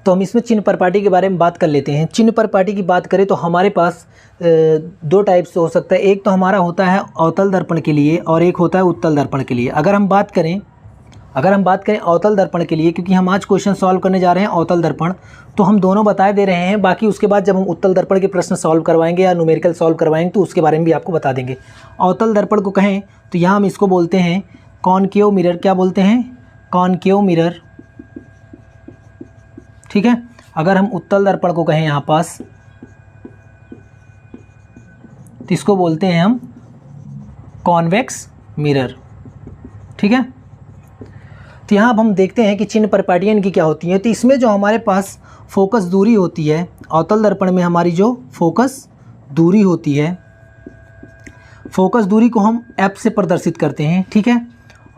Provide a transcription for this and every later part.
तो हम इसमें चिन्ह परिपाटी के बारे में बात कर लेते हैं। चिन्ह परिपाटी की बात करें तो हमारे पास दो टाइप से हो सकता है। एक तो हमारा होता है अवतल दर्पण के लिए और एक होता है उत्तल दर्पण के लिए। अगर हम बात करें अवतल दर्पण के लिए, क्योंकि हम आज क्वेश्चन सॉल्व करने जा रहे हैं अवतल दर्पण, तो हम दोनों बता दे रहे हैं। बाकी उसके बाद जब हम उत्तल दर्पण के प्रश्न सॉल्व करवाएंगे या न्यूमेरिकल सॉल्व करवाएंगे तो उसके बारे में भी आपको बता देंगे। अवतल दर्पण को कहें तो यहाँ हम इसको बोलते हैं कॉनकेव मिरर। क्या बोलते हैं? कॉनकेव मिरर, ठीक है। अगर हम उत्तल दर्पण को कहें यहाँ पास तो इसको बोलते हैं हम कॉन्वेक्स मिरर, ठीक है। तो यहाँ अब हम देखते हैं कि चिन्ह परिपाटियाँ इनकी क्या होती हैं। तो इसमें जो हमारे पास फोकस दूरी होती है, अवतल दर्पण में हमारी जो फोकस दूरी होती है, फोकस दूरी को हम एफ से प्रदर्शित करते हैं, ठीक है।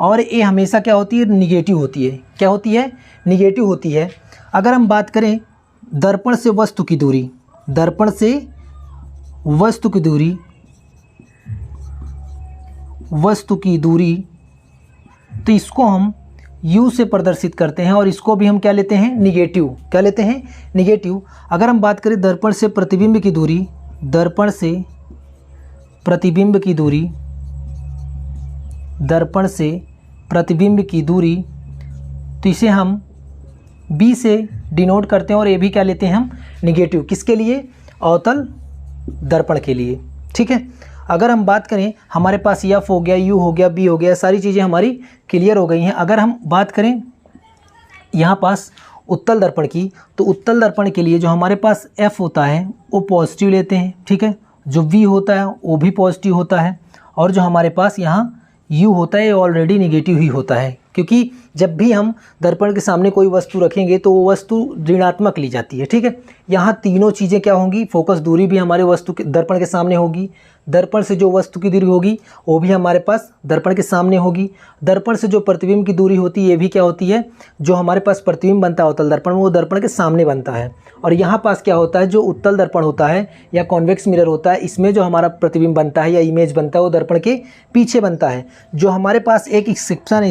और ये हमेशा क्या होती है? निगेटिव होती है। क्या होती है? निगेटिव होती है। अगर हम बात करें दर्पण से वस्तु की दूरी, दर्पण से वस्तु की दूरी, तो इसको हम U से प्रदर्शित करते हैं और इसको भी हम क्या लेते हैं? निगेटिव। क्या लेते हैं? निगेटिव। अगर हम बात करें दर्पण से प्रतिबिंब की दूरी, दर्पण से प्रतिबिंब की दूरी, दर्पण से प्रतिबिंब की दूरी, तो इसे हम B से डिनोट करते हैं और ये भी क्या लेते हैं हम? निगेटिव। किसके लिए? अवतल दर्पण के लिए, ठीक है। अगर हम बात करें हमारे पास F हो गया, U हो गया, B हो गया, सारी चीज़ें हमारी क्लियर हो गई हैं। अगर हम बात करें यहाँ पास उत्तल दर्पण की, तो उत्तल दर्पण के लिए जो हमारे पास F होता है वो पॉजिटिव लेते हैं, ठीक है। जो V होता है वो भी पॉजिटिव होता है और जो हमारे पास यहाँ U होता है ऑलरेडी निगेटिव ही होता है, क्योंकि जब भी हम दर्पण के सामने कोई वस्तु रखेंगे तो वो वस्तु ऋणात्मक ली जाती है, ठीक है। यहाँ तीनों चीज़ें क्या होंगी? फोकस दूरी भी हमारे वस्तु के दर्पण के सामने होगी, दर्पण से जो वस्तु की दूरी होगी वो भी हमारे पास दर्पण के सामने होगी, दर्पण से जो प्रतिबिंब की दूरी होती है ये भी क्या होती है? जो हमारे पास प्रतिबिंब बनता है अवतल दर्पण में वो दर्पण के सामने बनता है। और यहाँ पास क्या होता है? जो उत्तल दर्पण होता है या कॉन्वेक्स मिरर होता है, इसमें जो हमारा प्रतिबिंब बनता है या इमेज बनता है वो दर्पण के पीछे बनता है। जो हमारे पास एक एक्सेप्शन है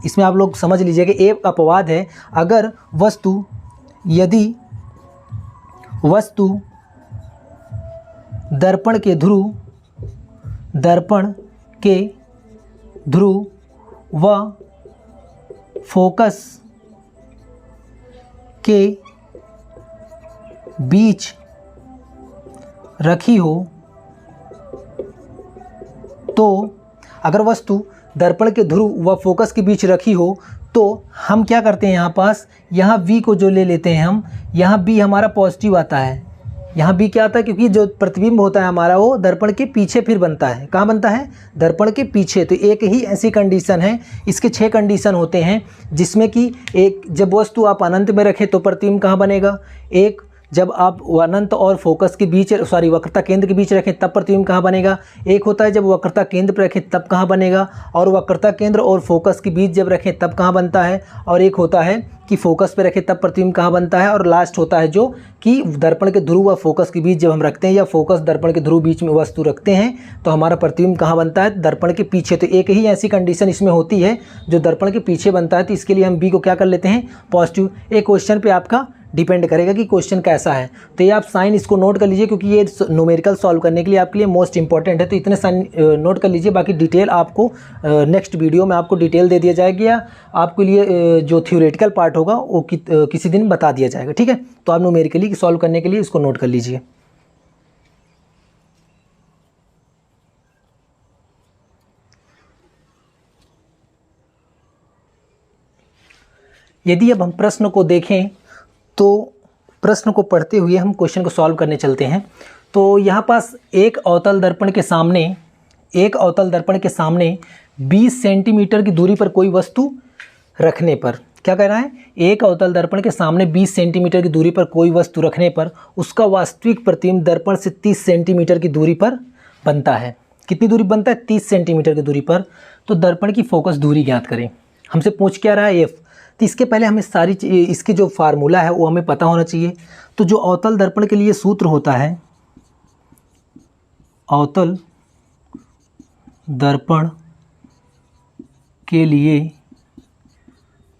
इसमें आप लोग समझ लीजिए कि एक अपवाद है। अगर यदि वस्तु दर्पण के ध्रुव व फोकस के बीच रखी हो, तो अगर वस्तु दर्पण के ध्रुव व फोकस के बीच रखी हो तो हम क्या करते हैं? यहाँ V को जो ले लेते हैं हम, यहाँ B हमारा पॉजिटिव आता है। यहाँ B क्या आता है? क्योंकि जो प्रतिबिंब होता है हमारा वो दर्पण के पीछे फिर बनता है। कहाँ बनता है? दर्पण के पीछे। तो एक ही ऐसी कंडीशन है, इसके 6 कंडीशन होते हैं, जिसमें कि एक, जब वस्तु आप अनंत में रखें तो प्रतिबिंब कहाँ बनेगा? एक, जब आप अनंत और फोकस के बीच वक्रता केंद्र के बीच रखें तब प्रतिबिंब कहाँ बनेगा? एक होता है जब वक्रता केंद्र पर रखें तब कहाँ बनेगा, और वक्रता केंद्र और फोकस के बीच जब रखें तब कहाँ बनता है, और एक होता है कि फोकस पे रखें तब प्रतिबिंब कहाँ बनता है, और लास्ट होता है जो कि दर्पण के ध्रुव व फोकस के बीच जब हम रखते हैं या फोकस दर्पण के ध्रुव बीच में वस्तु रखते हैं तो हमारा प्रतिबिंब कहाँ बनता है? दर्पण के पीछे। तो एक ही ऐसी कंडीशन इसमें होती है जो दर्पण के पीछे बनता है, तो इसके लिए हम B को क्या कर लेते हैं? पॉजिटिव। एक क्वेश्चन पे आपका डिपेंड करेगा कि क्वेश्चन कैसा है। तो ये आप साइन इसको नोट कर लीजिए, क्योंकि ये न्यूमेरिकल सॉल्व करने के लिए आपके लिए मोस्ट इंपॉर्टेंट है। तो इतने साइन नोट कर लीजिए, बाकी डिटेल आपको नेक्स्ट वीडियो में आपको डिटेल दे दिया जाएगी या आपके लिए जो थ्योरेटिकल पार्ट होगा वो किसी दिन बता दिया जाएगा, ठीक है। तो आप न्यूमेरिकली सॉल्व करने के लिए इसको नोट कर लीजिए। यदि अब हम प्रश्न को देखें तो प्रश्न को पढ़ते हुए हम क्वेश्चन को सॉल्व करने चलते हैं। तो यहाँ पास एक अवतल दर्पण के सामने 20 सेंटीमीटर की दूरी पर कोई वस्तु रखने पर, क्या कह रहा है? एक अवतल दर्पण के सामने 20 सेंटीमीटर की दूरी पर कोई वस्तु रखने पर उसका वास्तविक प्रतिबिंब दर्पण से 30 सेंटीमीटर की दूरी पर बनता है। कितनी दूरी बनता है? 30 सेंटीमीटर की दूरी पर। तो दर्पण की फोकस दूरी ज्ञात करें। हमसे पूछ क्या रहा है? F। तो इसके पहले हमें इसकी जो फार्मूला है वो हमें पता होना चाहिए। तो जो अवतल दर्पण के लिए सूत्र होता है, अवतल दर्पण के लिए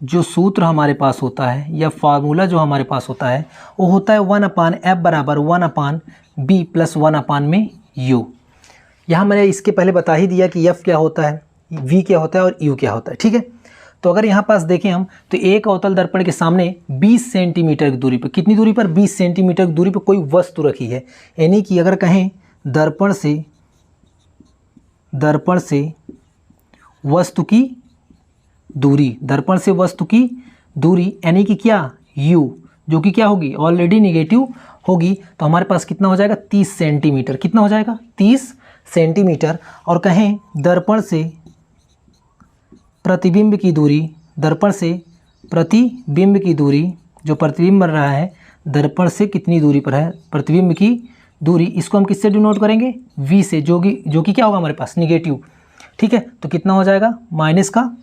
जो सूत्र हमारे पास होता है या फार्मूला जो हमारे पास होता है वो होता है 1/f बराबर 1/b प्लस 1 में u। यहाँ मैंने इसके पहले बता ही दिया कि f क्या होता है, v क्या होता है और u क्या होता है, ठीक है। तो अगर यहाँ पास देखें हम तो एक अवतल दर्पण के सामने 20 सेंटीमीटर की दूरी पर, कितनी दूरी पर, 20 सेंटीमीटर की दूरी पर कोई वस्तु रखी है। यानी कि अगर कहें दर्पण से वस्तु की दूरी, दर्पण से वस्तु की दूरी यानी कि क्या, u, जो कि क्या होगी, ऑलरेडी निगेटिव होगी, तो हमारे पास कितना हो जाएगा, 30 सेंटीमीटर। कितना हो जाएगा, 30 सेंटीमीटर। और कहें दर्पण से प्रतिबिंब की दूरी, दर्पण से प्रतिबिंब की दूरी, जो प्रतिबिंब बन रहा है दर्पण से कितनी दूरी पर है, प्रतिबिंब की दूरी, इसको हम किससे डिनोट करेंगे, v से, जो कि क्या होगा हमारे पास, निगेटिव, ठीक है। तो कितना हो जाएगा, माइनस का,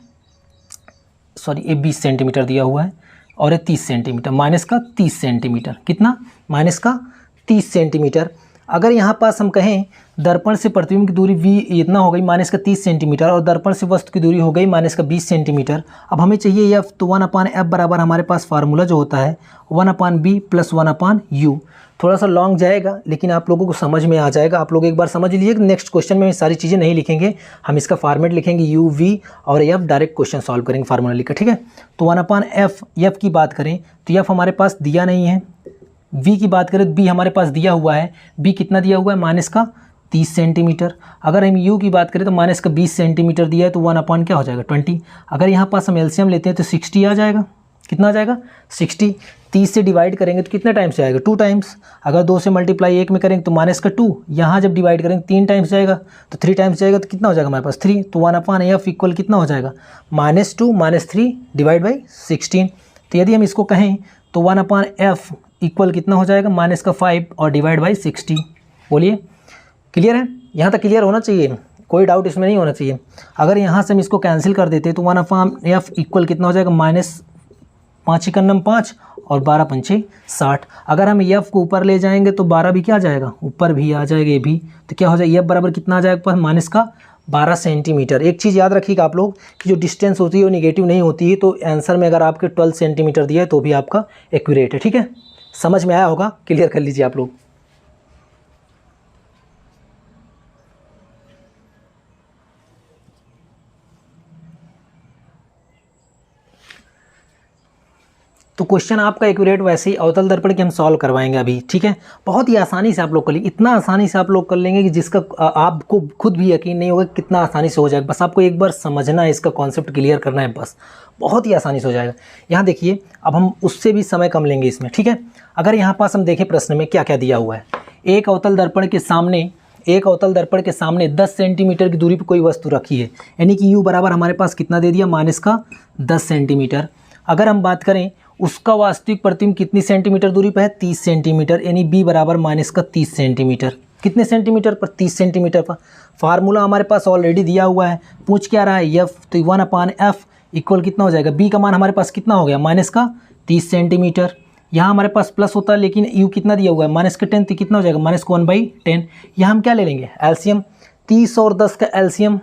सॉरी ये 20 सेंटीमीटर दिया हुआ है और ये 30 सेंटीमीटर, माइनस का 30 सेंटीमीटर, कितना, माइनस का 30 सेंटीमीटर। अगर यहाँ पास हम कहें दर्पण से प्रतिबिंब की दूरी v इतना हो गई माइनस का 30 सेंटीमीटर और दर्पण से वस्तु की दूरी हो गई माइनस का 20 सेंटीमीटर। अब हमें चाहिए f, तो 1/f बराबर हमारे पास फार्मूला जो होता है 1/b प्लस 1/u। थोड़ा सा लॉन्ग जाएगा लेकिन आप लोगों को समझ में आ जाएगा। आप लोग एक बार समझ लीजिए कि नेक्स्ट क्वेश्चन में सारी चीज़ें नहीं लिखेंगे, हम इसका फॉर्मेट लिखेंगे u, v और f, डायरेक्ट क्वेश्चन सॉल्व करेंगे फार्मूला लिखकर, ठीक है। तो 1/f, f की बात करें तो f हमारे पास दिया नहीं है, v की बात करें तो b हमारे पास दिया हुआ है, b कितना दिया हुआ है, माइनस का 30 सेंटीमीटर। अगर हम u की बात करें तो माइनस का 20 सेंटीमीटर दिया है, तो 1 क्या हो जाएगा, 20। अगर यहाँ पास हम एलसीएम लेते हैं तो 60 आ जाएगा, कितना आ जाएगा, 60। 30 से डिवाइड करेंगे तो कितने टाइम्स जाएगा, 2 टाइम्स। अगर 2 से मल्टीप्लाई 1 में करेंगे तो माइनस का 2, यहाँ जब डिवाइड करेंगे 3 टाइम्स जाएगा, तो 3 टाइम्स जाएगा तो कितना हो जाएगा हमारे पास 3। तो 1/f इक्वल कितना हो जाएगा, -2 -3 डिवाइड बाई 16। तो यदि हम इसको कहें तो 1/f इक्वल कितना हो जाएगा, माइनस का 5 और डिवाइड बाई 60। बोलिए क्लियर है, यहाँ तक क्लियर होना चाहिए, कोई डाउट इसमें नहीं होना चाहिए। अगर यहाँ से हम इसको कैंसिल कर देते तो 1/f इक्वल कितना हो जाएगा, -5×5 और 12×5 60। अगर हम f को ऊपर ले जाएंगे तो 12 भी क्या आ जाएगा, ऊपर भी आ जाएगा ये भी। तो क्या हो जाएगा, f बराबर कितना आ जाएगा, माइनस का 12 सेंटीमीटर। एक चीज़ याद रखिएगा आप लोग कि जो डिस्टेंस होती है वो निगेटिव नहीं होती है, तो आंसर में अगर आपके 12 सेंटीमीटर दिया है तो भी आपका एक्यूरेट है, ठीक है। समझ में आया होगा, क्लियर कर लीजिए आप लोग। तो क्वेश्चन आपका एक्यूरेट वैसे ही अवतल दर्पण के हम सॉल्व करवाएंगे अभी, ठीक है। बहुत ही आसानी से आप लोग कर लेंगे, इतना आसानी से आप लोग कर लेंगे कि जिसका आपको खुद भी यकीन नहीं होगा कितना आसानी से हो जाएगा। बस आपको एक बार समझना है, इसका कॉन्सेप्ट क्लियर करना है, बस बहुत ही आसानी से हो जाएगा। यहाँ देखिए, अब हम उससे भी समय कम लेंगे इसमें, ठीक है। अगर यहाँ पास हम देखें प्रश्न में क्या क्या दिया हुआ है, एक अवतल दर्पण के सामने 10 सेंटीमीटर की दूरी पर कोई वस्तु रखी है, यानी कि u बराबर हमारे पास कितना दे दिया, माइनस का 10 सेंटीमीटर। अगर हम बात करें उसका वास्तविक प्रतिबिंब कितनी सेंटीमीटर दूरी पर है, 30 सेंटीमीटर, यानी b बराबर माइनस का 30 सेंटीमीटर। कितने सेंटीमीटर पर, 30 सेंटीमीटर पर। फार्मूला हमारे पास ऑलरेडी दिया हुआ है, पूछ क्या रहा है, f, तो 1/f इक्वल कितना हो जाएगा, b का मान हमारे पास कितना हो गया, माइनस का 30 सेंटीमीटर। यहाँ हमारे पास प्लस होता है लेकिन u कितना दिया हुआ है, माइनस का 10, तो कितना हो जाएगा, माइनस का 1/10। यहाँ हम क्या ले लेंगे, एलसीएम। 30 और 10 का एलसीएम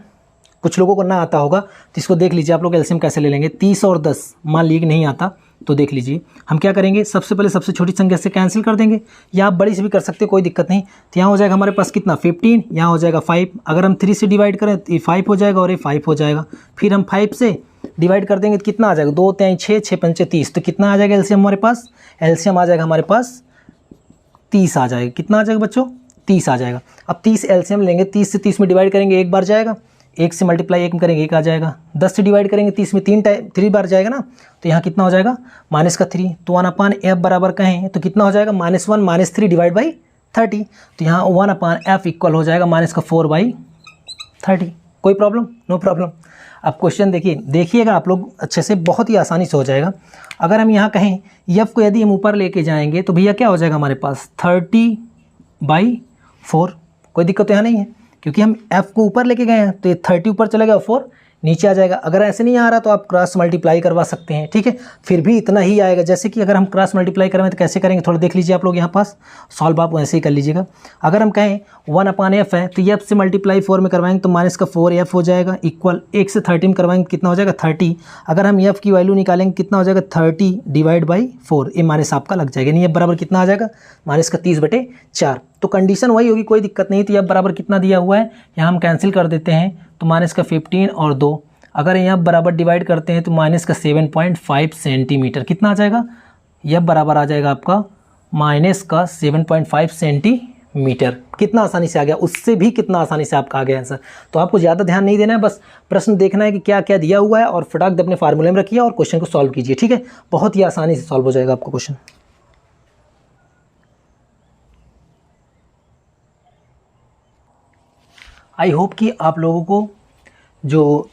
कुछ लोगों को ना आता होगा तो इसको देख लीजिए आप लोग एलसीएम कैसे ले लेंगे। 30 और 10 मान लीजिए कि नहीं आता तो देख लीजिए हम क्या करेंगे, सबसे पहले सबसे छोटी संख्या से कैंसिल कर देंगे, या आप बड़ी से भी कर सकते हो, कोई दिक्कत नहीं। तो यहाँ हो जाएगा हमारे पास कितना, 15, यहाँ हो जाएगा 5। अगर हम 3 से डिवाइड करें तो ये 5 हो जाएगा और ये 5 हो जाएगा। फिर हम 5 से डिवाइड कर देंगे तो कितना आ जाएगा, 2 3 6 6 5 30। तो कितना आ जाएगा एलसीएम हमारे पास, एलसीएम आ जाएगा हमारे पास 30 आ जाएगा। कितना आ जाएगा बच्चों, 30 आ जाएगा। अब 30 एलसीएम लेंगे, 30 से 30 में डिवाइड करेंगे, एक बार जाएगा, 1 से मल्टीप्लाई 1 में करेंगे 1 आ जाएगा। 10 से डिवाइड करेंगे 30 में 3 बार जाएगा ना, तो यहाँ कितना हो जाएगा, माइनस का 3। तो 1/f बराबर कहें तो कितना हो जाएगा, -1 -3 डिवाइड बाई 30। तो यहाँ 1/f इक्वल हो जाएगा माइनस का 4/30। कोई प्रॉब्लम, नो प्रॉब्लम। अब क्वेश्चन देखिएगा आप लोग अच्छे से, बहुत ही आसानी से हो जाएगा। अगर हम यहाँ कहें f को यदि हम ऊपर लेके जाएंगे तो भैया क्या हो जाएगा हमारे पास, 30/4। कोई दिक्कत तो यहाँ नहीं है क्योंकि हम f को ऊपर लेके गए हैं, तो ये 30 ऊपर चला गया, 4 नीचे आ जाएगा। अगर ऐसे नहीं आ रहा तो आप क्रॉस मल्टीप्लाई करवा सकते हैं, ठीक है, फिर भी इतना ही आएगा। जैसे कि अगर हम क्रॉस मल्टीप्लाई करवाएं तो कैसे करेंगे, थोड़ा देख लीजिए आप लोग यहाँ पास, सॉल्व आप वैसे ही कर लीजिएगा। अगर हम कहें 1/f है तो एफ से मल्टीप्लाई 4 में करवाएंगे तो माइनस का 4f हो जाएगा, इक्वल 1 से 30 में करवाएंगे कितना हो जाएगा 30। अगर हम एफ की वैल्यू निकालेंगे कितना हो जाएगा 30 डिवाइड बाई 4, ये माइनस आपका लग जाएगा, नहीं एफ बराबर कितना आ जाएगा माइनस का 30/4। तो कंडीशन वही होगी, कोई दिक्कत नहीं। तो एफ बराबर कितना दिया हुआ है, यहाँ हम कैंसिल कर देते हैं तो माइनस का 15 और 2, अगर यहाँ बराबर डिवाइड करते हैं तो माइनस का 7.5 सेंटीमीटर कितना आ जाएगा, यह बराबर आ जाएगा आपका माइनस का 7.5 सेंटीमीटर। कितना आसानी से आ गया, उससे भी कितना आसानी से आपका आ गया आंसर। तो आपको ज़्यादा ध्यान नहीं देना है, बस प्रश्न देखना है कि क्या क्या दिया हुआ है और फटाक अपने फार्मूले में रखिए और क्वेश्चन को सॉल्व कीजिए, ठीक है। बहुत ही आसानी से सॉल्व हो जाएगा आपका क्वेश्चन। आई होप कि आप लोगों को जो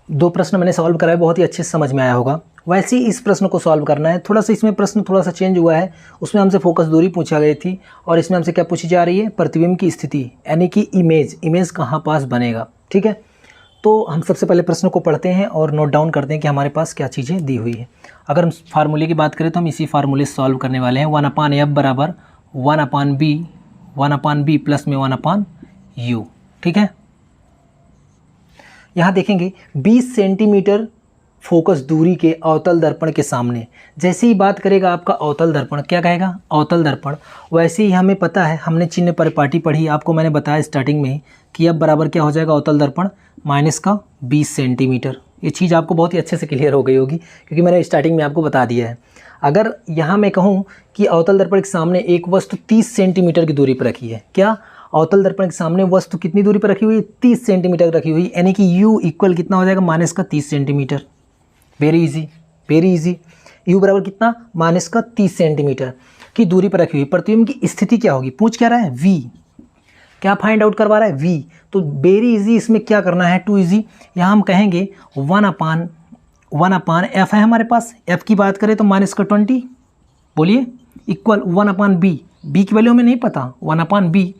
2 प्रश्न मैंने सॉल्व कराए बहुत ही अच्छे से समझ में आया होगा। वैसे ही इस प्रश्न को सॉल्व करना है। थोड़ा सा इसमें प्रश्न थोड़ा सा चेंज हुआ है, उसमें हमसे फोकस दूरी पूछा गई थी और इसमें हमसे क्या पूछी जा रही है, प्रतिबिंब की स्थिति, यानी कि इमेज कहाँ पास बनेगा, ठीक है। तो हम सबसे पहले प्रश्न को पढ़ते हैं और नोट डाउन करते हैं कि हमारे पास क्या चीज़ें दी हुई है। अगर हम फार्मूले की बात करें तो हम इसी फार्मूले से सॉल्व करने वाले हैं। 1/f बराबर 1/b प्लस में 1/u, ठीक है। यहाँ देखेंगे 20 सेंटीमीटर फोकस दूरी के अवतल दर्पण के सामने, जैसे ही बात करेगा आपका अवतल दर्पण, क्या कहेगा अवतल दर्पण, वैसे ही हमें पता है, हमने चिन्ह परिपाटी पढ़ी, आपको मैंने बताया स्टार्टिंग में कि अब बराबर क्या हो जाएगा अवतल दर्पण माइनस का 20 सेंटीमीटर। ये चीज़ आपको बहुत ही अच्छे से क्लियर हो गई होगी क्योंकि मैंने स्टार्टिंग में आपको बता दिया है। अगर यहाँ मैं कहूँ कि अवतल दर्पण के सामने एक वस्तु 30 सेंटीमीटर की दूरी पर रखी है, क्या अवतल दर्पण के सामने वस्तु कितनी दूरी पर रखी हुई है, 30 सेंटीमीटर रखी हुई, यानी कि u इक्वल कितना हो जाएगा माइनस का 30 सेंटीमीटर। Very easy. u बराबर कितना माइनस का 30 सेंटीमीटर की दूरी पर रखी हुई प्रतिबिंब की स्थिति क्या होगी, पूछ क्या रहा है v, क्या फाइंड आउट करवा रहा है v। तो वेरी इजी, इसमें क्या करना है, टू इजी। यहाँ हम कहेंगे 1/f है हमारे पास, f की बात करें तो माइनस का 20, बोलिए, इक्वल 1/b, b की वैल्यू हमें नहीं पता, 1/b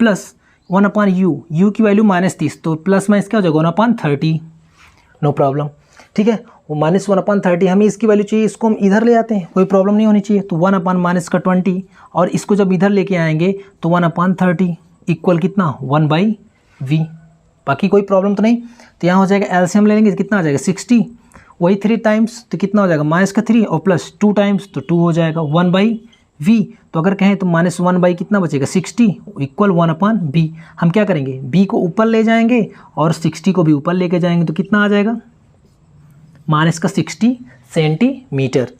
प्लस 1/u, u की वैल्यू -30, तो प्लस माइनस क्या हो जाएगा 1/30, नो प्रॉब्लम, ठीक है। वो माइनस 1/30 हमें इसकी वैल्यू चाहिए, इसको हम इधर ले आते हैं, कोई प्रॉब्लम नहीं होनी चाहिए। तो 1/-20 और इसको जब इधर लेके आएंगे तो 1/30 इक्वल कितना 1/v, बाकी कोई प्रॉब्लम तो नहीं। तो यहाँ हो जाएगा एलसीएम ले लेंगे, कितना आ जाएगा 60, वही 3 टाइम्स तो कितना हो जाएगा माइनस का 3 और प्लस 2 टाइम्स तो 2 हो जाएगा 1/v। तो अगर कहें तो -1 कितना बचेगा 60 इक्वल 1/b। हम क्या करेंगे, b को ऊपर ले जाएंगे और 60 को भी ऊपर लेके जाएंगे तो कितना आ जाएगा माइनस का 60 सेंटीमीटर।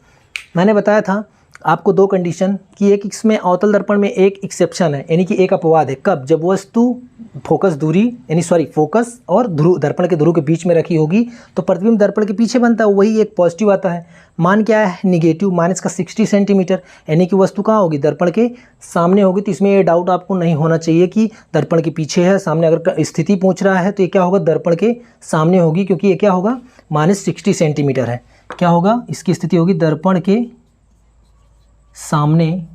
मैंने बताया था आपको 2 कंडीशन कि एक इसमें अवतल दर्पण में एक एक्सेप्शन है, यानी कि एक अपवाद है, कब, जब वस्तु फोकस और ध्रुव दर्पण के ध्रुव के बीच में रखी होगी तो प्रतिबिंब दर्पण के पीछे बनता है, वही एक पॉजिटिव आता है। मान क्या है निगेटिव, माइनस का 60 सेंटीमीटर, यानी कि वस्तु कहाँ होगी दर्पण के सामने होगी। तो इसमें ये डाउट आपको नहीं होना चाहिए कि दर्पण के पीछे है, सामने अगर स्थिति पूछ रहा है तो ये क्या होगा दर्पण के सामने होगी, क्योंकि ये क्या होगा -60 सेंटीमीटर है। क्या होगा, इसकी स्थिति होगी दर्पण के सामने,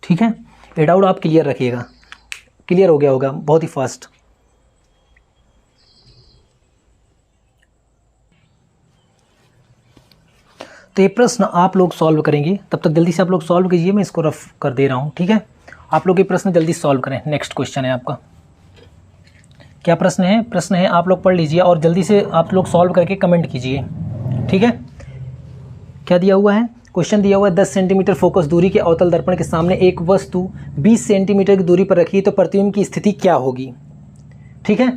ठीक है। ये डाउट आप क्लियर रखिएगा, क्लियर हो गया होगा बहुत ही फास्ट। तो ये प्रश्न आप लोग सॉल्व करेंगे, तब तक जल्दी से आप लोग सॉल्व कीजिए, मैं इसको रफ कर दे रहा हूँ, ठीक है। आप लोग ये प्रश्न जल्दी सॉल्व करें। नेक्स्ट क्वेश्चन है आपका, क्या प्रश्न है, प्रश्न है आप लोग पढ़ लीजिए और जल्दी से आप लोग सॉल्व करके कमेंट कीजिए, ठीक है। क्या दिया हुआ है, क्वेश्चन दिया हुआ है 10 सेंटीमीटर फोकस दूरी के अवतल दर्पण के सामने एक वस्तु 20 सेंटीमीटर की दूरी पर रखी है तो प्रतिबिंब की स्थिति क्या होगी, ठीक है।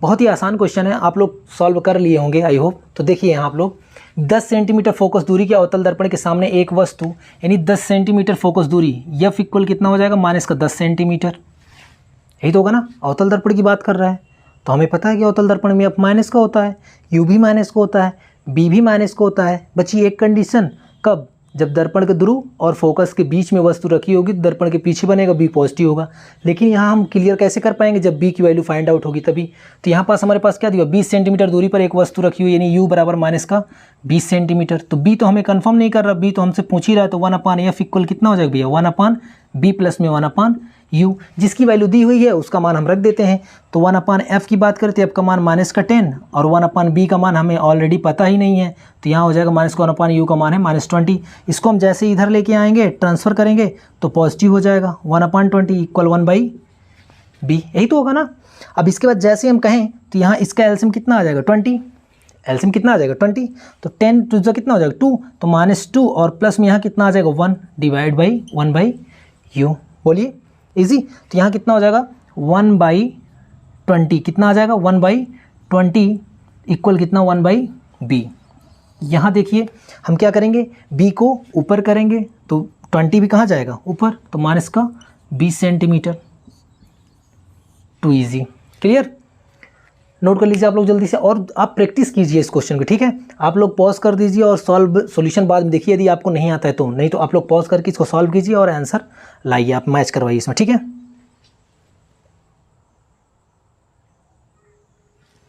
बहुत ही आसान क्वेश्चन है, आप लोग सॉल्व कर लिए होंगे आई होप। तो देखिए यहाँ आप लोग 10 सेंटीमीटर फोकस दूरी के अवतल दर्पण के सामने एक वस्तु, यानी 10 सेंटीमीटर फोकस दूरी, एफ इक्वल कितना हो जाएगा माइनस का 10 सेंटीमीटर, यही तो होगा ना, अवतल दर्पण की बात कर रहा है। तो हमें पता है कि अवतल दर्पण में एफ माइनस का होता है, यू भी माइनस का होता है, बी भी माइनस का होता है। बची एक कंडीशन, कब, जब दर्पण के ध्रुव और फोकस के बीच में वस्तु रखी होगी तो दर्पण के पीछे बनेगा बी पॉजिटिव होगा। लेकिन यहाँ हम क्लियर कैसे कर पाएंगे, जब बी की वैल्यू फाइंड आउट होगी तभी। तो यहाँ पास हमारे पास क्या दिया, 20 सेंटीमीटर दूरी पर एक वस्तु रखी हुई, यानी यू बराबर माइनस का 20 सेंटीमीटर। तो बी तो हमें कंफर्म नहीं कर रहा, बी तो हमसे पूछ ही रहा है। तो 1/f इक्वल कितना हो जाएगा भैया 1/b प्लस में 1/u, यू, जिसकी वैल्यू दी हुई है उसका मान हम रख देते हैं। तो 1/f की बात करते हैं, f का मान -10 और 1/b का मान हमें ऑलरेडी पता ही नहीं है, तो यहाँ हो जाएगा -1/u का मान है -20। इसको हम जैसे इधर लेके आएंगे ट्रांसफ़र करेंगे तो पॉजिटिव हो जाएगा, 1/20 = 1/b, यही तो होगा ना। अब इसके बाद जैसे हम कहें तो यहाँ इसका एलसीएम कितना आ जाएगा 20, एलसीएम कितना आ जाएगा 20, तो 10 टू जो कितना हो जाएगा 2, तो -2 और प्लस में यहाँ कितना आ जाएगा 1 डिवाइड बाई 1/u। बोलिए इजी। तो यहाँ कितना हो जाएगा 1/20, कितना आ जाएगा 1/20 इक्वल कितना 1/b। यहाँ देखिए हम क्या करेंगे, b को ऊपर करेंगे तो 20 भी कहाँ जाएगा ऊपर, तो -20 centimetre. Too easy, clear. Note कर लीजिए आप लोग जल्दी से, और आप प्रैक्टिस कीजिए इस क्वेश्चन की, ठीक है। आप लोग पॉज कर दीजिए और सॉल्यूशन बाद में देखिए, यदि आपको नहीं आता है तो, नहीं तो आप लोग पॉज करके इसको सॉल्व कीजिए और आंसर लाइए, आप मैच करवाइए इसमें, ठीक है।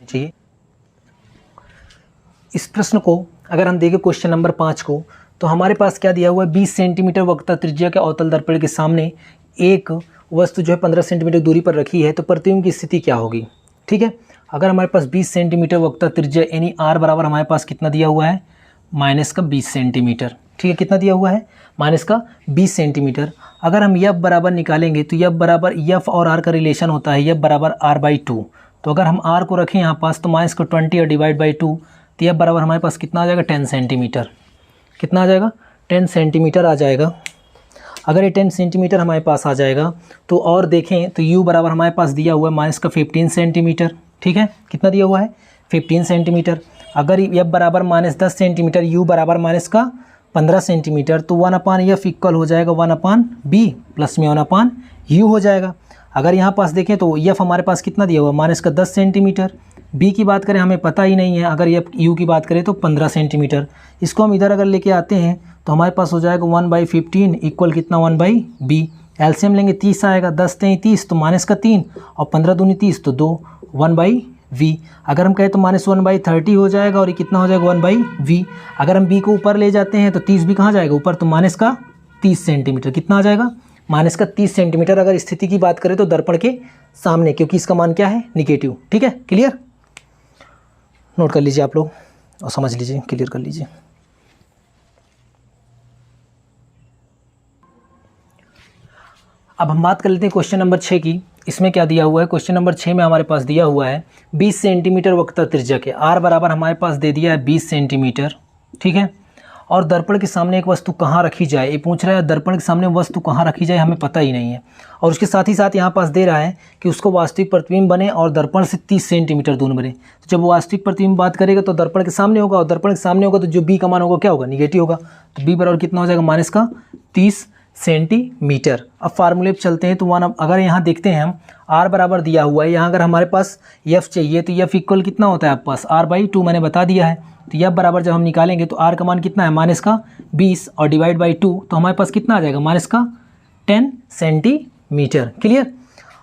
चाहिए इस प्रश्न को अगर हम देखें क्वेश्चन नंबर 5 को, तो हमारे पास क्या दिया हुआ है, 20 सेंटीमीटर वक्रता त्रिज्या के अवतल दर्पण के सामने एक वस्तु जो है 15 सेंटीमीटर दूरी पर रखी है, तो प्रतिबिंब की स्थिति क्या होगी, ठीक है। अगर हमारे पास 20 सेंटीमीटर वक्रता त्रिज्या यानी r बराबर हमारे पास कितना दिया हुआ है -20 सेंटीमीटर, ठीक है, कितना दिया हुआ है -20 सेंटीमीटर। अगर हम f बराबर निकालेंगे तो f बराबर f और r का रिलेशन होता है f बराबर r/2, तो अगर हम r को रखें यहाँ पास तो -20 और डिवाइड बाई 2, तो f बराबर हमारे पास कितना आ जाएगा 10 सेंटीमीटर, कितना आ जाएगा 10 सेंटीमीटर आ जाएगा। अगर ये 10 सेंटीमीटर हमारे पास आ जाएगा तो और देखें तो u बराबर हमारे पास दिया हुआ है -15 सेंटीमीटर, ठीक है, कितना दिया हुआ है 15 सेंटीमीटर। अगर f बराबर -10 सेंटीमीटर, u बराबर -15 सेंटीमीटर, तो 1/f इक्वल हो जाएगा 1/b प्लस में 1/u हो जाएगा। अगर यहाँ पास देखें तो f हमारे पास कितना दिया हुआ है -10 सेंटीमीटर, b की बात करें हमें पता ही नहीं है, अगर u की बात करें तो 15 सेंटीमीटर। इसको हम इधर अगर लेके आते हैं तो हमारे पास हो जाएगा 1/15 इक्वल कितना 1/b। एलसीएम लेंगे 30 आएगा, 10 3 30 तो -3 और 15 दूनी 30 तो 2, 1/v। अगर हम कहें तो -1/30 हो जाएगा और ये कितना हो जाएगा 1/v। अगर हम b को ऊपर ले जाते हैं तो 30 भी कहाँ जाएगा ऊपर, तो -30 सेंटीमीटर, कितना आ जाएगा -30 सेंटीमीटर। अगर स्थिति की बात करें तो दर्पण के सामने, क्योंकि इसका मान क्या है निगेटिव, ठीक है, क्लियर। नोट कर लीजिए आप लोग और समझ लीजिए, क्लियर कर लीजिए। अब हम बात कर लेते हैं क्वेश्चन नंबर 6 की। इसमें क्या दिया हुआ है, क्वेश्चन नंबर 6 में हमारे पास दिया हुआ है 20 सेंटीमीटर वक्रता त्रिज्या के, r बराबर हमारे पास दे दिया है 20 सेंटीमीटर, ठीक है। और दर्पण के सामने एक वस्तु कहाँ रखी जाए, ये पूछ रहा है दर्पण के सामने वस्तु कहाँ रखी जाए, हमें पता ही नहीं है। और उसके साथ ही साथ यहाँ पास दे रहा है कि उसको वास्तविक प्रतिबिंब बने और दर्पण से 30 सेंटीमीटर दूर बने। तो जब वो वास्तविक प्रतिबिंब बात करेगा तो दर्पण के सामने होगा, और दर्पण के सामने होगा तो जो b का मान होगा क्या होगा, निगेटिव होगा। तो b बराबर कितना हो जाएगा -30 सेंटीमीटर। अब फार्मूले पे चलते हैं तो अगर यहाँ देखते हैं हम r बराबर दिया हुआ है, यहाँ अगर हमारे पास f चाहिए तो f इक्वल कितना होता है आपके पास r/2, मैंने बता दिया है। तो f बराबर जब हम निकालेंगे तो r का मान कितना है -20 और डिवाइड बाई 2, तो हमारे पास कितना आ जाएगा -10 सेंटीमीटर, क्लियर।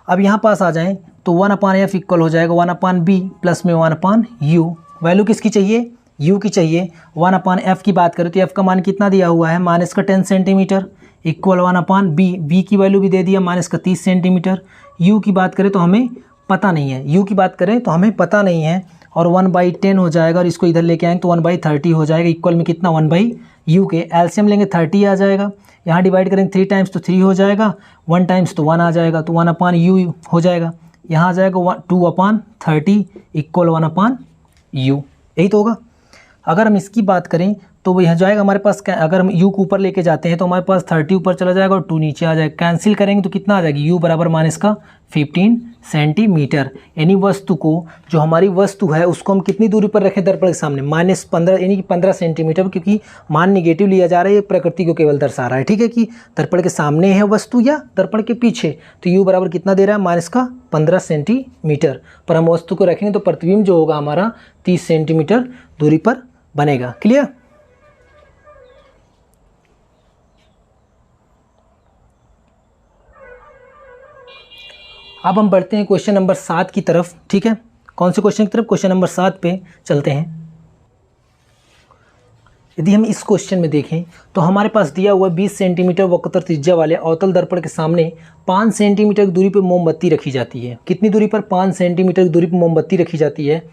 अब यहाँ पास आ जाएँ तो 1/f इक्वल हो जाएगा 1/b प्लस में 1/u। वैल्यू किसकी चाहिए, u की चाहिए। 1/f की बात करें तो f का मान कितना दिया हुआ है -10 सेंटीमीटर इक्वल 1/b, b की वैल्यू भी दे दिया -30 सेंटीमीटर। u की बात करें तो हमें पता नहीं है, u की बात करें तो हमें पता नहीं है, और 1/10 हो जाएगा, और इसको इधर लेके आएंगे तो 1/30 हो जाएगा इक्वल में कितना 1/u के। एलसीएम लेंगे 30 आ जाएगा, यहाँ डिवाइड करेंगे 3 टाइम्स तो 3 हो जाएगा, 1 टाइम्स तो 1 आ जाएगा, तो 1/u हो जाएगा। यहाँ आ जाएगा 2/30 इक्वल 1/u, यही तो होगा। अगर हम इसकी बात करें तो वो यहाँ जाएगा हमारे पास, अगर हम u को ऊपर लेके जाते हैं तो हमारे पास 30 ऊपर चला जाएगा और 2 नीचे आ जाएगा। कैंसिल करेंगे तो कितना आ जाएगा, u बराबर -15 सेंटीमीटर। यानी वस्तु को, जो हमारी वस्तु है उसको हम कितनी दूरी पर रखें दर्पण के सामने, -15 यानी कि 15 सेंटीमीटर, क्योंकि मान निगेटिव लिया जा रहा है, ये प्रकृति को केवल दर्शा रहा है, ठीक है, कि दर्पण के सामने है वस्तु या दर्पण के पीछे। तो u बराबर कितना दे रहा है -15 सेंटीमीटर पर हम वस्तु को रखेंगे तो प्रतिबिंब जो होगा हमारा 30 सेंटीमीटर दूरी पर बनेगा, क्लियर। अब हम बढ़ते हैं क्वेश्चन नंबर 7 की तरफ, ठीक है। कौन से क्वेश्चन की तरफ, क्वेश्चन नंबर 7 पे चलते हैं। यदि हम इस क्वेश्चन में देखें तो हमारे पास दिया हुआ 20 सेंटीमीटर वक्रता त्रिज्या वाले अवतल दर्पण के सामने 5 सेंटीमीटर की दूरी पर मोमबत्ती रखी जाती है। कितनी दूरी पर? 5 सेंटीमीटर की दूरी पर मोमबत्ती रखी जाती है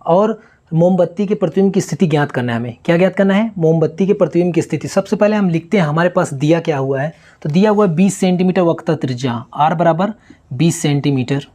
और मोमबत्ती के प्रतिबिंब की स्थिति ज्ञात करना है हमें। क्या ज्ञात करना है? मोमबत्ती के प्रतिबिंब की स्थिति। सबसे पहले हम लिखते हैं हमारे पास दिया क्या हुआ है, तो दिया हुआ 20 सेंटीमीटर वक्रता त्रिज्या, r बराबर 20 सेंटीमीटर।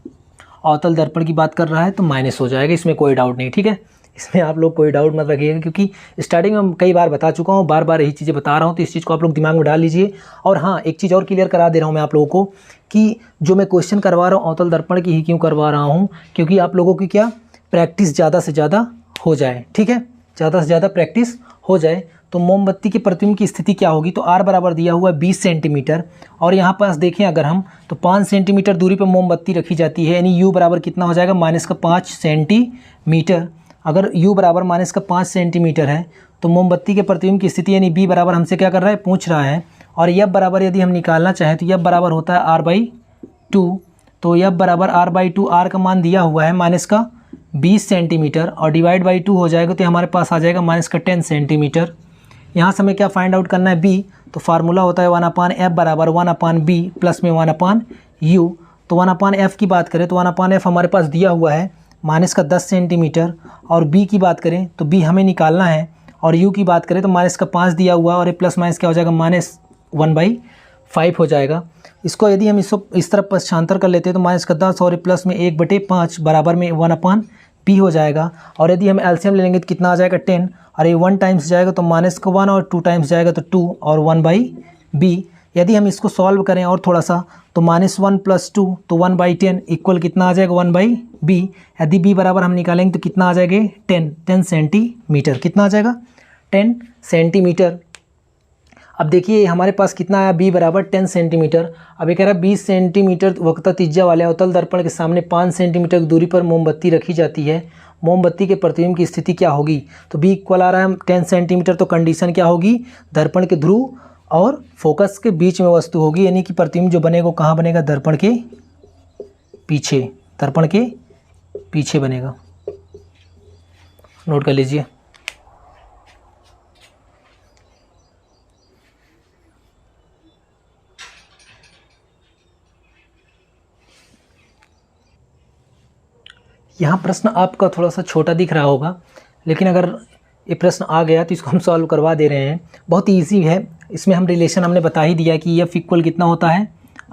अवतल दर्पण की बात कर रहा है तो माइनस हो जाएगा, इसमें कोई डाउट नहीं, ठीक है। इसमें आप लोग कोई डाउट मत रखिएगा, क्योंकि स्टार्टिंग में कई बार बता चुका हूँ, बार बार यही चीज़ें बता रहा हूँ, तो इस चीज़ को आप लोग दिमाग में डाल लीजिए। और हाँ, एक चीज़ और क्लियर करा दे रहा हूँ मैं आप लोगों को कि जो मैं क्वेश्चन करवा रहा हूँ अवतल दर्पण की ही क्यों करवा रहा हूँ, क्योंकि आप लोगों की क्या प्रैक्टिस ज़्यादा से ज़्यादा हो जाए, ठीक है, ज़्यादा से ज़्यादा प्रैक्टिस हो जाए। तो मोमबत्ती के प्रतिबिंब की स्थिति क्या होगी, तो r बराबर दिया हुआ है 20 सेंटीमीटर और यहाँ पास देखें अगर हम तो 5 सेंटीमीटर दूरी पर मोमबत्ती रखी जाती है, यानी u बराबर कितना हो जाएगा -5 सेंटीमीटर। अगर u बराबर -5 सेंटीमीटर है तो मोमबत्ती के प्रतिबिंब की स्थिति यानी b बराबर हमसे क्या कर रहा है, पूछ रहा है। और f बराबर यदि हम निकालना चाहें तो f बराबर होता है r/2। तो f बराबर r/2, r का मान दिया हुआ है -20 सेंटीमीटर और डिवाइड बाई 2 हो जाएगा तो हमारे पास आ जाएगा -10 सेंटीमीटर। यहाँ से हमें क्या फाइंड आउट करना है, b, तो फार्मूला होता है 1/f बराबर 1/b प्लस में 1/u। तो 1/f की बात करें तो 1/f हमारे पास दिया हुआ है -10 सेंटीमीटर और b की बात करें तो b हमें निकालना है और u की बात करें तो -5 दिया हुआ है और प्लस माइनस क्या हो जाएगा, -1/5 हो जाएगा। इसको यदि हम इसको इस तरफ पक्षांतर कर लेते हैं तो -10 और प्लस में 1/5 बराबर में 1/b हो जाएगा। और यदि हम एलसीएम ले लेंगे तो कितना आ जाएगा 10 और ये 1 टाइम्स जाएगा तो -1 और 2 टाइम्स जाएगा तो 2 और 1/b। यदि हम इसको सॉल्व करें और थोड़ा सा तो -1 + 2 तो 1/10 इक्वल कितना आ जाएगा 1/b। यदि b बराबर हम निकालेंगे तो कितना आ जाएगा 10 सेंटीमीटर। कितना आ जाएगा 10 सेंटीमीटर। अब देखिए हमारे पास कितना आया, b बराबर 10 सेंटीमीटर। अब ये कह रहा है 20 सेंटीमीटर वक्रता त्रिज्या वाले अवतल दर्पण के सामने 5 सेंटीमीटर की दूरी पर मोमबत्ती रखी जाती है। मोमबत्ती के प्रतिबिंब की स्थिति क्या होगी, तो b इक्वल आ रहा है 10 सेंटीमीटर। तो कंडीशन क्या होगी, दर्पण के ध्रुव और फोकस के बीच में वस्तु होगी, यानी कि प्रतिबिंब जो बनेगा कहाँ बनेगा, दर्पण के पीछे, दर्पण के पीछे बनेगा। नोट कर लीजिए। यहाँ प्रश्न आपका थोड़ा सा छोटा दिख रहा होगा, लेकिन अगर ये प्रश्न आ गया तो इसको हम सॉल्व करवा दे रहे हैं। बहुत ईजी है, इसमें हम रिलेशन हमने बता ही दिया कि f इक्वल कितना होता है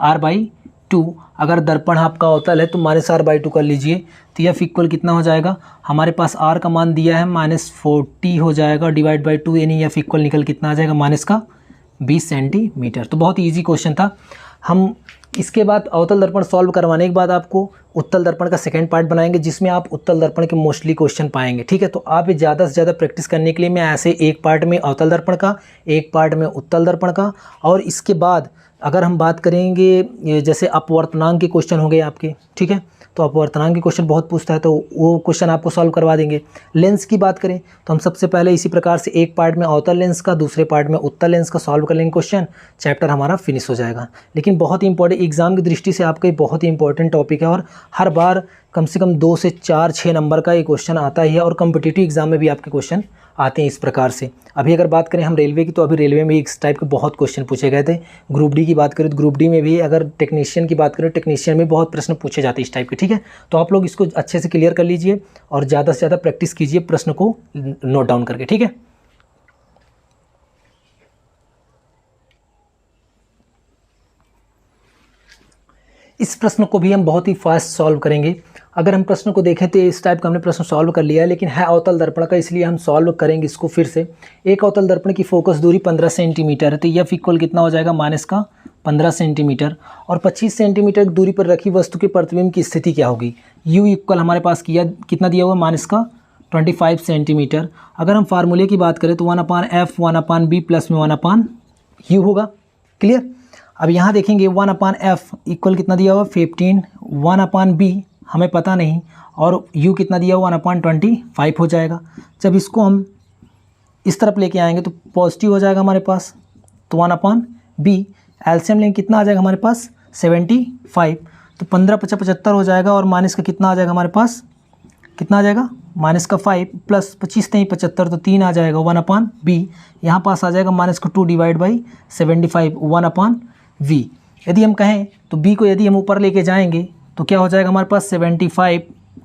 r/2। अगर दर्पण आपका अवतल है तो -r/2 कर लीजिए तो f इक्वल कितना हो जाएगा, हमारे पास r का मान दिया है -40 हो जाएगा डिवाइड बाई 2, यानी f इक्वल निकल कितना आ जाएगा -20 सेंटीमीटर। तो बहुत ईजी क्वेश्चन था। हम इसके बाद अवतल दर्पण सॉल्व करवाने के बाद आपको उत्तल दर्पण का सेकंड पार्ट बनाएंगे, जिसमें आप उत्तल दर्पण के मोस्टली क्वेश्चन पाएंगे, ठीक है। तो आप ज़्यादा से ज़्यादा प्रैक्टिस करने के लिए मैं ऐसे एक पार्ट में अवतल दर्पण का, एक पार्ट में उत्तल दर्पण का, और इसके बाद अगर हम बात करेंगे जैसे अपवर्तनांक के क्वेश्चन हो गए आपके, ठीक है, तो अपवर्तनांक के क्वेश्चन बहुत पूछता है तो वो क्वेश्चन आपको सॉल्व करवा देंगे। लेंस की बात करें तो हम सबसे पहले इसी प्रकार से एक पार्ट में अवतल लेंस का, दूसरे पार्ट में उत्तल लेंस का सॉल्व कर लेंगे क्वेश्चन, चैप्टर हमारा फिनिश हो जाएगा। लेकिन बहुत ही इंपॉर्टेंट एग्जाम की दृष्टि से आपका बहुत ही इंपॉर्टेंट टॉपिक है और हर बार कम से कम 2 से 4-6 नंबर का ये क्वेश्चन आता ही है और कम्पिटिटिव एग्जाम में भी आपके क्वेश्चन आते हैं इस प्रकार से। अभी अगर बात करें हम रेलवे की, तो अभी रेलवे में इस टाइप के बहुत क्वेश्चन पूछे गए थे। ग्रुप डी की बात करें तो ग्रुप डी में भी, अगर टेक्नीशियन की बात करें टेक्नीशियन में बहुत प्रश्न पूछे जाते हैं इस टाइप के, ठीक है। तो आप लोग इसको अच्छे से क्लियर कर लीजिए और ज़्यादा से ज़्यादा प्रैक्टिस कीजिए प्रश्न को नोट डाउन करके, ठीक है। इस प्रश्न को भी हम बहुत ही फास्ट सॉल्व करेंगे। अगर हम प्रश्न को देखें तो इस टाइप का हमने प्रश्न सॉल्व कर लिया है, लेकिन है अवतल दर्पण का, इसलिए हम सॉल्व करेंगे इसको फिर से। एक अवतल दर्पण की फोकस दूरी 15 सेंटीमीटर है, तो f इक्वल कितना हो जाएगा -15 सेंटीमीटर। और 25 सेंटीमीटर की दूरी पर रखी वस्तु के प्रतिबिंब की स्थिति क्या होगी, u इक्वल हमारे पास कितना दिया हुआ -25 सेंटीमीटर। अगर हम फार्मूले की बात करें तो 1/f 1/b प्लस में 1/u होगा। क्लियर। अब यहाँ देखेंगे 1/f इक्वल कितना दिया हुआ 15, 1/b हमें पता नहीं, और u कितना दिया हुआ 1/25 हो जाएगा। जब इसको हम इस तरफ लेके आएंगे तो पॉजिटिव हो जाएगा हमारे पास, तो 1/b एलसीएम लेंगे कितना आ जाएगा हमारे पास 75, तो 15 × 75 हो जाएगा और माइनस का कितना आ जाएगा हमारे पास, कितना आ जाएगा माइनस का 5 प्लस 25 नहीं 75 तो 3 आ जाएगा 1/b। यहाँ पास आ जाएगा माइनस का 2 डिवाइड बाई 75 1/v। यदि हम कहें तो b को यदि हम ऊपर लेके जाएंगे तो क्या हो जाएगा हमारे पास 75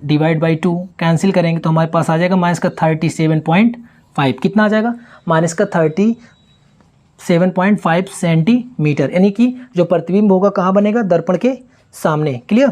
डिवाइड बाई 2 कैंसिल करेंगे तो हमारे पास आ जाएगा माइनस का 37.5। कितना आ जाएगा माइनस का 37.5 सेंटीमीटर, यानी कि जो प्रतिबिंब होगा कहाँ बनेगा, दर्पण के सामने। क्लियर।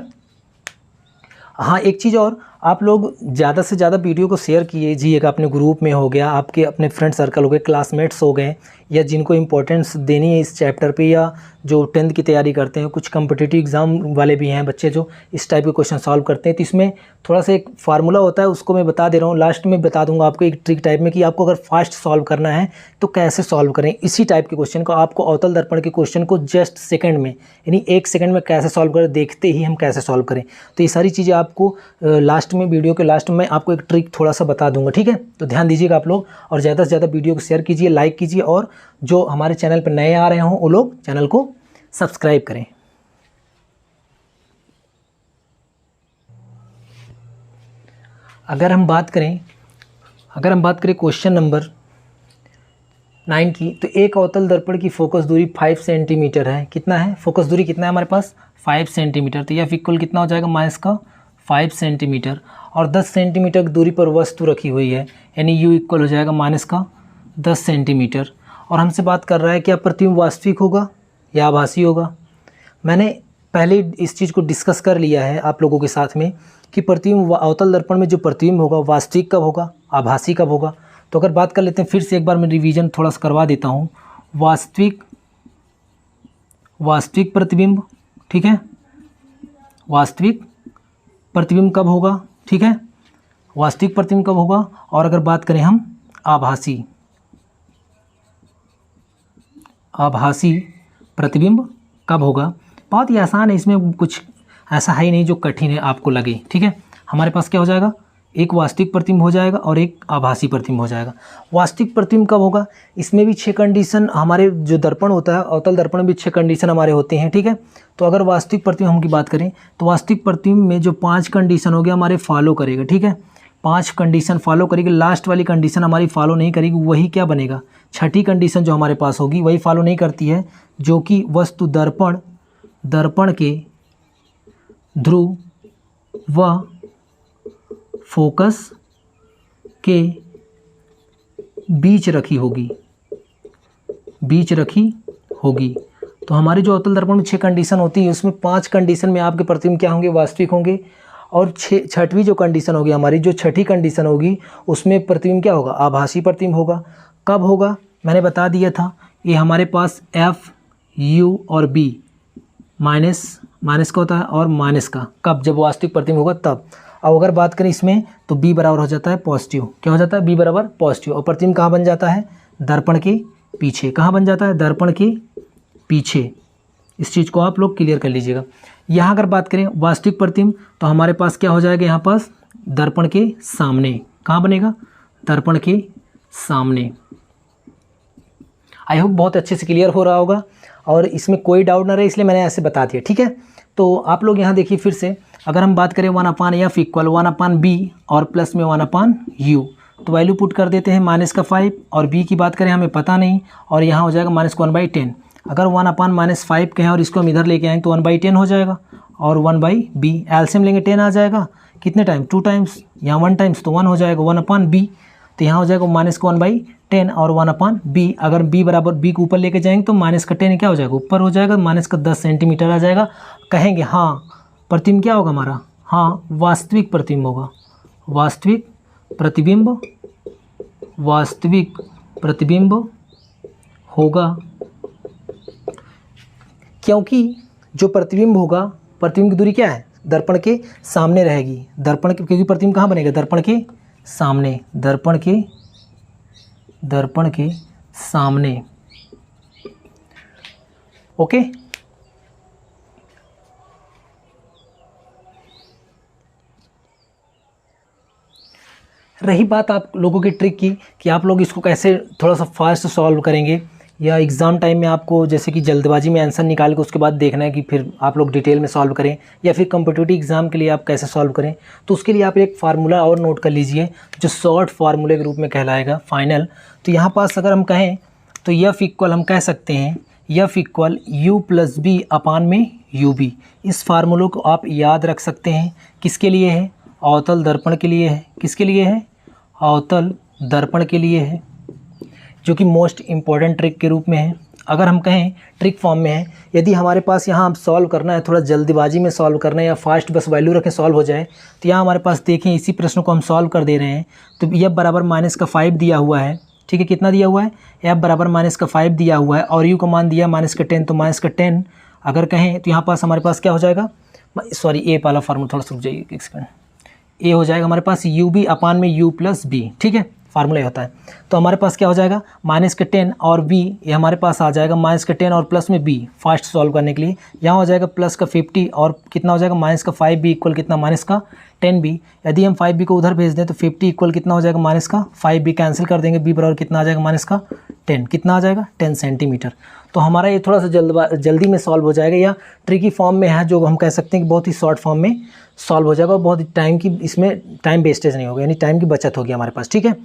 हाँ एक चीज़ और, आप लोग ज़्यादा से ज़्यादा वीडियो को शेयर कीजिएगा, अपने ग्रुप में हो गया, आपके अपने फ्रेंड सर्कल हो गए, क्लासमेट्स हो गए, या जिनको इम्पोर्टेंस देनी है इस चैप्टर पे, या जो 10th की तैयारी करते हैं, कुछ कम्पिटिटिव एग्ज़ाम वाले भी हैं बच्चे जो इस टाइप के क्वेश्चन सॉल्व करते हैं। तो इसमें थोड़ा सा एक फार्मूला होता है, उसको मैं बता दे रहा हूँ, लास्ट में बता दूंगा आपको एक ट्रिक टाइप में कि आपको अगर फास्ट सॉल्व करना है तो कैसे सॉल्व करें इसी टाइप के क्वेश्चन को। आपको अवतल दर्पण के क्वेश्चन को जस्ट सेकंड में, यानी 1 सेकंड में कैसे सॉल्व करें, देखते ही हम कैसे सॉल्व करें। तो ये सारी चीज़ें आपको लास्ट में, वीडियो के लास्ट में आपको एक ट्रिक थोड़ा सा बता दूंगा, ठीक है। तो ध्यान दीजिएगा आप लोग, और ज़्यादा से ज़्यादा वीडियो को शेयर कीजिए, लाइक कीजिए, और जो हमारे चैनल पर नए आ रहे हों वो लोग चैनल को सब्सक्राइब करें। अगर हम बात करें क्वेश्चन नंबर 9 की, तो एक अवतल दर्पण की फोकस दूरी 5 सेंटीमीटर है। कितना है फोकस दूरी, कितना है हमारे पास 5 सेंटीमीटर। तो यह इक्वल कितना हो जाएगा माइनस का 5 सेंटीमीटर, और 10 सेंटीमीटर की दूरी पर वस्तु रखी हुई है, यानी यू इक्वल हो जाएगा माइनस का 10 सेंटीमीटर। और हमसे बात कर रहा है कि प्रतिबिंब वास्तविक होगा या आभासी होगा। मैंने पहले इस चीज़ को डिस्कस कर लिया है आप लोगों के साथ में कि प्रतिबिंब अवतल दर्पण में जो प्रतिबिंब होगा वास्तविक कब होगा, आभासी कब होगा। तो अगर बात कर लेते हैं, फिर से एक बार मैं रिवीजन थोड़ा सा करवा देता हूँ। वास्तविक प्रतिबिंब, ठीक है, वास्तविक प्रतिबिंब कब होगा, ठीक है, वास्तविक प्रतिबिंब कब होगा। और अगर बात करें हम आभासी प्रतिबिंब कब होगा। बहुत ही आसान है, इसमें कुछ ऐसा है ही नहीं जो कठिन है आपको लगे, ठीक है। हमारे पास क्या हो जाएगा, एक वास्तविक प्रतिबिंब हो जाएगा और एक आभासी प्रतिबिंब हो जाएगा। वास्तविक प्रतिबिंब कब होगा, इसमें भी 6 कंडीशन, हमारे जो दर्पण होता है अवतल दर्पण में भी 6 कंडीशन हमारे होते हैं, ठीक है। तो अगर वास्तविक प्रतिबिंब हम की बात करें तो वास्तविक प्रतिबिंब में जो 5 कंडीशन हो गया हमारे फॉलो करेगा, ठीक है, 5 कंडीशन फॉलो करेगी। लास्ट वाली कंडीशन हमारी फॉलो नहीं करेगी, वही क्या बनेगा, छठी कंडीशन जो हमारे पास होगी वही फॉलो नहीं करती है, जो कि वस्तु दर्पण के ध्रुव व फोकस के बीच रखी होगी। तो हमारी जो अवतल दर्पण में 6 कंडीशन होती है, उसमें 5 कंडीशन में आपके प्रतिबिंब क्या होंगे, वास्तविक होंगे। और छठवीं जो कंडीशन होगी हमारी, जो छठी कंडीशन होगी, उसमें प्रतिबिंब क्या होगा, आभासी प्रतिबिंब होगा। कब होगा मैंने बता दिया था, ये हमारे पास एफ यू और बी माइनस का होता है और माइनस का, कब, जब वास्तविक प्रतिबिंब होगा तब। अब अगर बात करें इसमें तो b बराबर हो जाता है पॉजिटिव। क्या हो जाता है, b बराबर पॉजिटिव। और प्रतिबिंब कहाँ बन जाता है, दर्पण के पीछे। कहाँ बन जाता है, दर्पण के पीछे। इस चीज़ को आप लोग क्लियर कर लीजिएगा। यहाँ अगर बात करें वास्तविक प्रतिबिंब तो हमारे पास क्या हो जाएगा, यहाँ पास दर्पण के सामने। कहाँ बनेगा, दर्पण के सामने। आई होप बहुत अच्छे से क्लियर हो रहा होगा और इसमें कोई डाउट ना रहे, इसलिए मैंने ऐसे बता दिया, ठीक है। तो आप लोग यहाँ देखिए फिर से, अगर हम बात करें 1/f इक्वल 1/b और प्लस में 1/u, तो वैल्यू पुट कर देते हैं माइनस का 5, और b की बात करें हमें पता नहीं, और यहाँ हो जाएगा माइनस का 1/10। अगर 1/-5 के हैं और इसको हम इधर लेके आएँ तो 1/10 हो जाएगा, और 1/b एलसीएम लेंगे 10 आ जाएगा। कितने टाइम, 2 टाइम्स, यहाँ 1 टाइम्स तो 1 हो जाएगा 1/b। तो यहाँ हो जाएगा माइनस का 1/10 और 1/b। अगर b बराबर b को ऊपर लेके जाएंगे तो माइनस का 10 क्या हो जाएगा, ऊपर हो जाएगा, माइनस का 10 सेंटीमीटर आ जाएगा। कहेंगे हाँ प्रतिबिंब क्या होगा हमारा, हाँ वास्तविक प्रतिबिंब होगा, वास्तविक प्रतिबिंब होगा। क्योंकि जो प्रतिबिंब होगा, प्रतिबिंब की दूरी क्या है, दर्पण के सामने रहेगी। दर्पण के, क्योंकि प्रतिबिंब कहाँ बनेगा, दर्पण के सामने, दर्पण के सामने। ओके, रही बात आप लोगों की ट्रिक की कि आप लोग इसको कैसे थोड़ा सा फास्ट सॉल्व करेंगे, या एग्ज़ाम टाइम में आपको जैसे कि जल्दबाजी में आंसर निकाल के उसके बाद देखना है कि फिर आप लोग डिटेल में सॉल्व करें, या फिर कॉम्पिटिटिव एग्ज़ाम के लिए आप कैसे सॉल्व करें, तो उसके लिए आप एक फार्मूला और नोट कर लीजिए जो शॉर्ट फार्मूले के रूप में कहलाएगा फाइनल। तो यहाँ पास अगर हम कहें तो यफ इक्वल हम कह सकते हैं यफ इक्वल यू प्लस बी अपान में यू बी। इस फार्मूलों को आप याद रख सकते हैं। किसके लिए है? अवतल दर्पण के लिए है। किसके लिए है? अवतल दर्पण के लिए है, जो कि मोस्ट इम्पॉर्टेंट ट्रिक के रूप में है। अगर हम कहें ट्रिक फॉर्म में है, यदि हमारे पास यहाँ सॉल्व करना है, थोड़ा जल्दबाजी में सॉल्व करना है या फास्ट बस वैल्यू रखें सॉल्व हो जाए, तो यहाँ हमारे पास देखें इसी प्रश्न को हम सॉल्व कर दे रहे हैं। तो एफ बराबर -5 दिया हुआ है, ठीक है। कितना दिया हुआ है? एफ बराबर -5 दिया हुआ है और यू का मान दिया -10। तो -10 अगर कहें तो यहाँ पास हमारे पास क्या हो जाएगा? सॉरी, ए वाला फार्मूला थोड़ा रुक जाइए एक सेकंड। ए हो जाएगा हमारे पास यू बी अपान में यू प्लस बी, ठीक है, फार्मूला होता है। तो हमारे पास क्या हो जाएगा? -10 और बी, ये हमारे पास आ जाएगा -10 और प्लस में बी फास्ट सॉल्व करने के लिए। यहाँ हो जाएगा +50 और कितना हो जाएगा? -5 बी इक्वल कितना? -10 बी। यदि हम 5 बी को उधर भेज दें तो 50 इक्वल कितना हो जाएगा? -5 बी कैंसिल कर देंगे, बी बराबर कितना आ जाएगा? -10। कितना आ जाएगा? 10 सेंटीमीटर। तो हमारा ये थोड़ा सा जल्दी में सॉल्व हो जाएगा, या ट्रिकी फॉर्म में है जो हम कह सकते हैं कि बहुत ही शॉर्ट फॉर्म में सॉल्व हो जाएगा और बहुत टाइम की इसमें टाइम वेस्टेज नहीं होगा, यानी टाइम की बचत होगी हमारे पास, ठीक है।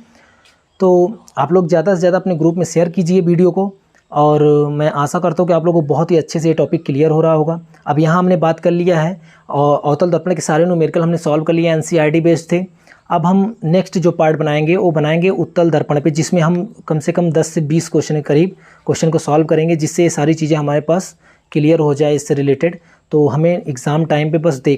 तो आप लोग ज़्यादा से ज़्यादा अपने ग्रुप में शेयर कीजिए वीडियो को, और मैं आशा करता हूँ कि आप लोगों को बहुत ही अच्छे से ये टॉपिक क्लियर हो रहा होगा। अब यहाँ हमने बात कर लिया है और अवतल दर्पण के सारे न्यूमेरिकल हमने सॉल्व कर लिया, एनसीईआरटी बेस्ड थे। अब हम नेक्स्ट जो पार्ट बनाएंगे वो बनाएंगे उत्तल दर्पण पे, जिसमें हम कम से कम 10 से 20 क्वेश्चन के करीब क्वेश्चन को सॉल्व करेंगे, जिससे ये सारी चीज़ें हमारे पास क्लियर हो जाए इससे रिलेटेड। तो हमें एग्ज़ाम टाइम पे बस देख